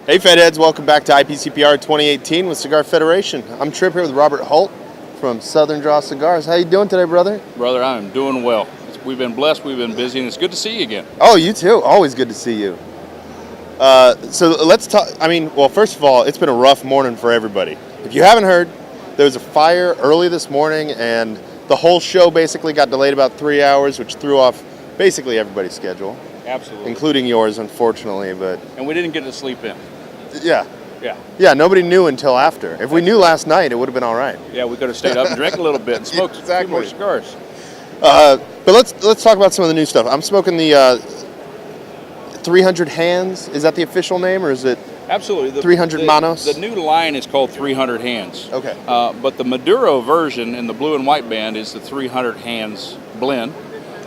Hey Fed Heads, welcome back to IPCPR 2018 with Cigar Federation. I'm Tripp here with Robert Holt from Southern Draw Cigars. How you doing today, brother? Brother, I'm doing well. We've been blessed, we've been busy, and it's good to see you again. Oh, you too. Always good to see you. So let's talk. Well, first of all, it's been a rough morning for everybody. If you haven't heard, there was a fire early this morning, and the whole show basically got delayed about 3 hours, which threw off basically everybody's schedule. Absolutely. Including yours, unfortunately. And we didn't get to sleep in. Yeah, nobody knew until after. If we knew last night, it would have been all right. Yeah, we could have stayed up and drank a little bit and smoked a few more cigars. But let's talk about some of the new stuff. I'm smoking the 300 Hands. Is that the official name, or is it? Absolutely. 300 Manos? The new line is called 300 Hands. Okay. But the Maduro version in the blue and white band is the 300 Hands blend.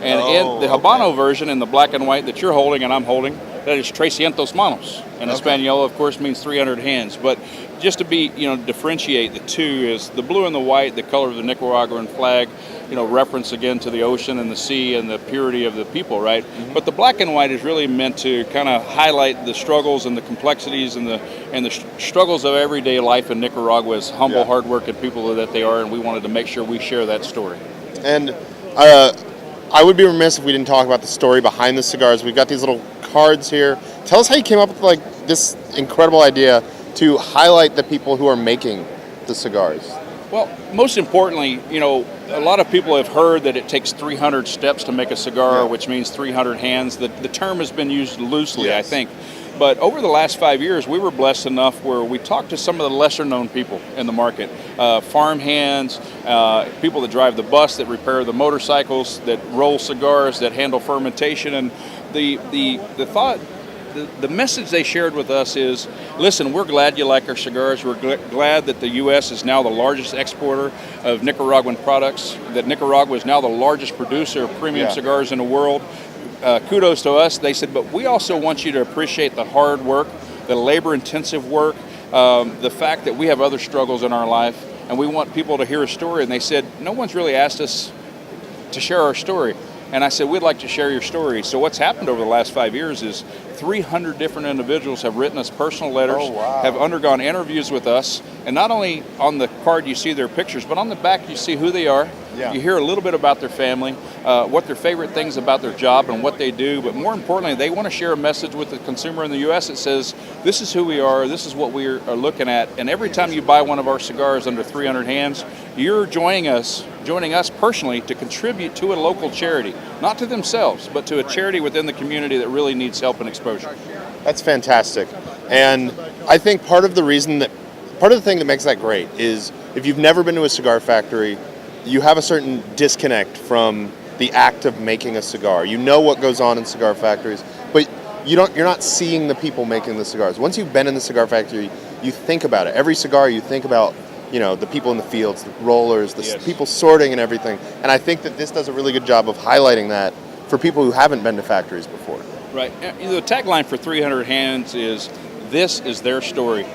And in the Habano version in the black and white that you're holding and I'm holding, that is 300 Manos. And Espanol, of course, means 300 hands. But just to differentiate the two is the blue and the white, the color of the Nicaraguan flag, reference again to the ocean and the sea and the purity of the people, right? Mm-hmm. But the black and white is really meant to kind of highlight the struggles and the complexities and the struggles of everyday life in Nicaragua as humble, hardworking people that they are, and we wanted to make sure we share that story. And I would be remiss if we didn't talk about the story behind the cigars. We've got these little cards here. Tell us how you came up with this incredible idea to highlight the people who are making the cigars. Well, most importantly, a lot of people have heard that it takes 300 steps to make a cigar, which means 300 hands. The term has been used loosely, I think. But over the last 5 years, we were blessed enough where we talked to some of the lesser-known people in the market, farm hands, people that drive the bus, that repair the motorcycles, that roll cigars, that handle fermentation. And the message they shared with us is, listen, we're glad you like our cigars. We're glad that the U.S. is now the largest exporter of Nicaraguan products, that Nicaragua is now the largest producer of premium cigars in the world. Kudos to us. They said, but we also want you to appreciate the hard work, the labor-intensive work, the fact that we have other struggles in our life, and we want people to hear a story. And they said, no one's really asked us to share our story. And I said, we'd like to share your story. So what's happened over the last 5 years is 300 different individuals have written us personal letters, have undergone interviews with us, and not only on the card you see their pictures, but on the back you see who they are. Yeah. You hear a little bit about their family, what their favorite things about their job and what they do, but more importantly, they want to share a message with the consumer in the U.S. that says, this is who we are, this is what we are looking at, and every time you buy one of our cigars under 300 hands, you're joining us personally to contribute to a local charity, not to themselves, but to a charity within the community that really needs help and exposure. That's fantastic. And I think part of the thing that makes that great is if you've never been to a cigar factory, you have a certain disconnect from the act of making a cigar. You know what goes on in cigar factories, but you're not seeing the people making the cigars. Once you've been in the cigar factory, you think about it. Every cigar, you think about the people in the fields, the rollers, the people sorting and everything. And I think that this does a really good job of highlighting that for people who haven't been to factories before. Right. The tagline for 300 Hands is, this is their story.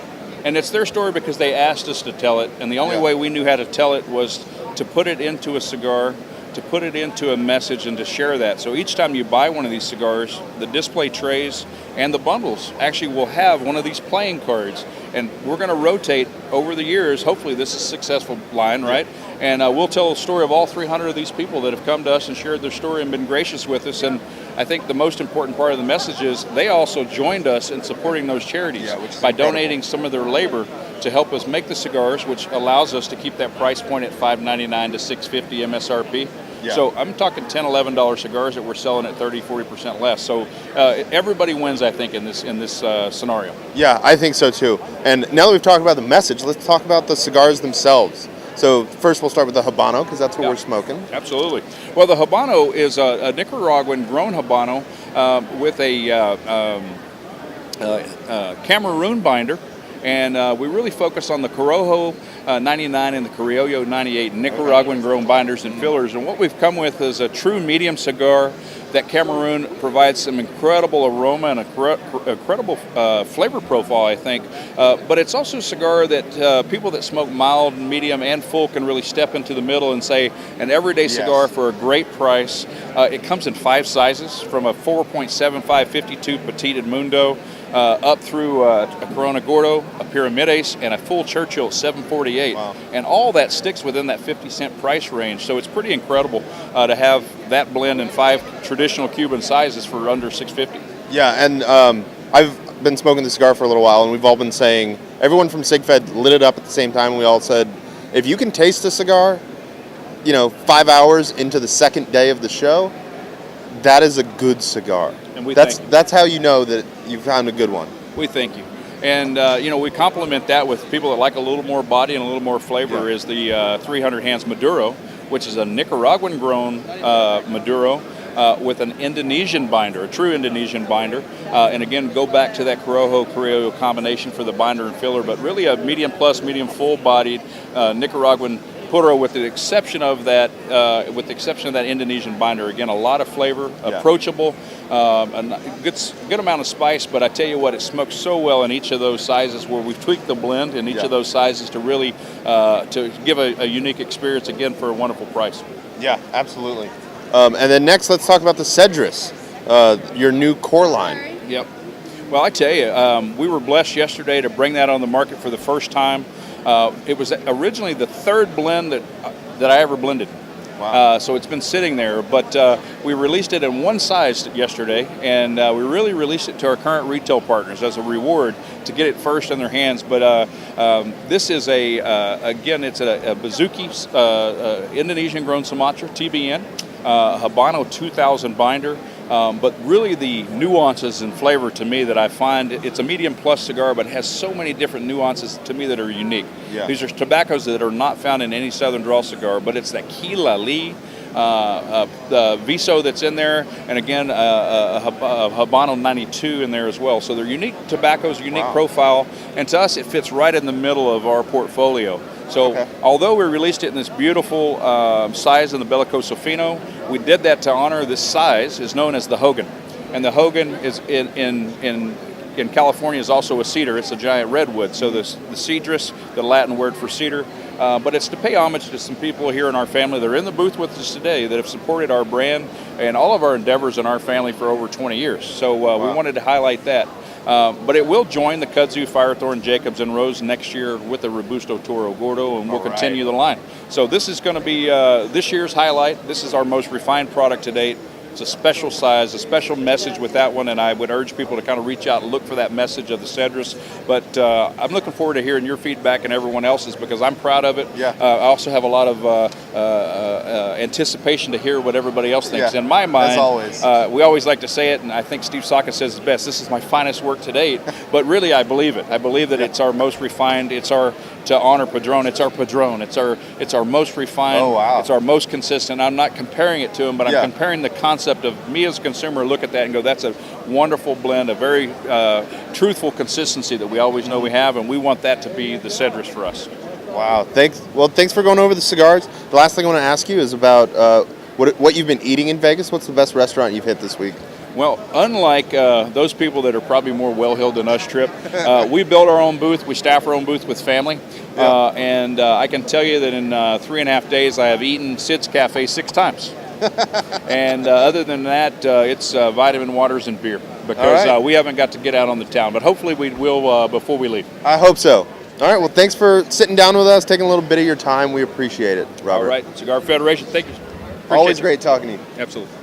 And it's their story because they asked us to tell it. And the only way we knew how to tell it was to put it into a cigar, to put it into a message, and to share that. So each time you buy one of these cigars, the display trays and the bundles actually will have one of these playing cards. And we're going to rotate over the years. Hopefully this is a successful line, right? And we'll tell the story of all 300 of these people that have come to us and shared their story and been gracious with us. And I think the most important part of the message is they also joined us in supporting those charities by donating some of their labor to help us make the cigars, which allows us to keep that price point at $5.99 to $6.50 MSRP. Yeah. So I'm talking $10, $11 cigars that we're selling at 30-40% less. So everybody wins, I think, in this scenario. Yeah, I think so too. And now that we've talked about the message, let's talk about the cigars themselves. So first we'll start with the Habano, because that's what we're smoking. Absolutely. Well, the Habano is a Nicaraguan grown Habano with a Cameroon binder. And we really focus on the Corojo 99 and the Criollo 98 Nicaraguan grown binders and fillers. And what we've come with is a true medium cigar that Cameroon provides some incredible aroma and a incredible flavor profile, I think. But it's also a cigar that people that smoke mild, medium, and full can really step into the middle and say an everyday cigar for a great price. It comes in 5 sizes, from a 4.75 52 Petit Edmundo up through a Corona Gordo, a Pyramides, and a full Churchill at $7.48. Wow. And all that sticks within that 50-cent price range. So it's pretty incredible to have that blend in 5 traditional Cuban sizes for under $6.50. Yeah, and I've been smoking the cigar for a little while, and we've all been saying, everyone from SigFed lit it up at the same time. We all said, if you can taste a cigar, 5 hours into the second day of the show, that is a good cigar. And that's how you know that you found a good one. We thank you. And, we complement that with people that like a little more body and a little more flavor is the 300 Hands Maduro, which is a Nicaraguan-grown Maduro with an Indonesian binder, a true Indonesian binder. And again, go back to that Corojo Criollo combination for the binder and filler, but really a medium plus, medium full-bodied Nicaraguan Puro, with the exception of that, Indonesian binder. Again, a lot of flavor, approachable, a good amount of spice. But I tell you what, it smokes so well in each of those sizes, where we've tweaked the blend in each of those sizes to really to give a unique experience, again, for a wonderful price. Yeah, absolutely. And then next, let's talk about the Cedrus, your new core line. Yep. Well, I tell you, we were blessed yesterday to bring that on the market for the first time. It was originally the third blend that I ever blended. Wow. So it's been sitting there, but we released it in one size yesterday, and we really released it to our current retail partners as a reward to get it first in their hands. But this is again, it's a Bazuki Indonesian-grown Sumatra, TBN, Habano 2000 binder. But really the nuances and flavor to me that I find, it's a medium plus cigar, but it has so many different nuances to me that are unique. Yeah. These are tobaccos that are not found in any Southern Draw cigar, but it's that Kilali, the Viso that's in there, and again, a Habano 92 in there as well. So they're unique tobaccos, unique profile, and to us it fits right in the middle of our portfolio. So although we released it in this beautiful size in the Bellicoso Fino, we did that to honor this size, is known as the Hogan. And the Hogan is in California is also a cedar. It's a giant redwood. So the Cedrus, the Latin word for cedar. But it's to pay homage to some people here in our family that are in the booth with us today that have supported our brand and all of our endeavors in our family for over 20 years. So we wanted to highlight that. But it will join the Kudzu, Firethorn, Jacobs, and Rose next year with the Robusto Toro Gordo, and we'll continue the line. So this is going to be this year's highlight. This is our most refined product to date. It's a special size, a special message with that one, and I would urge people to kind of reach out and look for that message of the Cedrus. But I'm looking forward to hearing your feedback and everyone else's, because I'm proud of it. Yeah. I also have a lot of anticipation to hear what everybody else thinks. Yeah, in my mind, as always. we always like to say it, and I think Steve Saka says it best, this is my finest work to date. But really, I believe it. I believe that it's our most refined, to honor Padron, it's our Padron. It's our most refined. Oh, wow. It's our most consistent. I'm not comparing it to him, but I'm Yeah. comparing the concept of me as a consumer look at that and go, that's a wonderful blend, a very truthful consistency that we always know we have, and we want that to be the Cedrus for us. Wow. Thanks for going over the cigars. The last thing I want to ask you is about what you've been eating in Vegas. What's the best restaurant you've hit this week? Well, unlike those people that are probably more well-heeled than us, Tripp, we build our own booth. We staff our own booth with family. And I can tell you that in 3.5 days, I have eaten Sid's Cafe 6 times. And other than that, it's vitamin waters and beer, because we haven't got to get out on the town. But hopefully we will before we leave. I hope so. All right. Well, thanks for sitting down with us, taking a little bit of your time. We appreciate it, Robert. All right. Cigar Federation, thank you. Always great talking to you. Absolutely.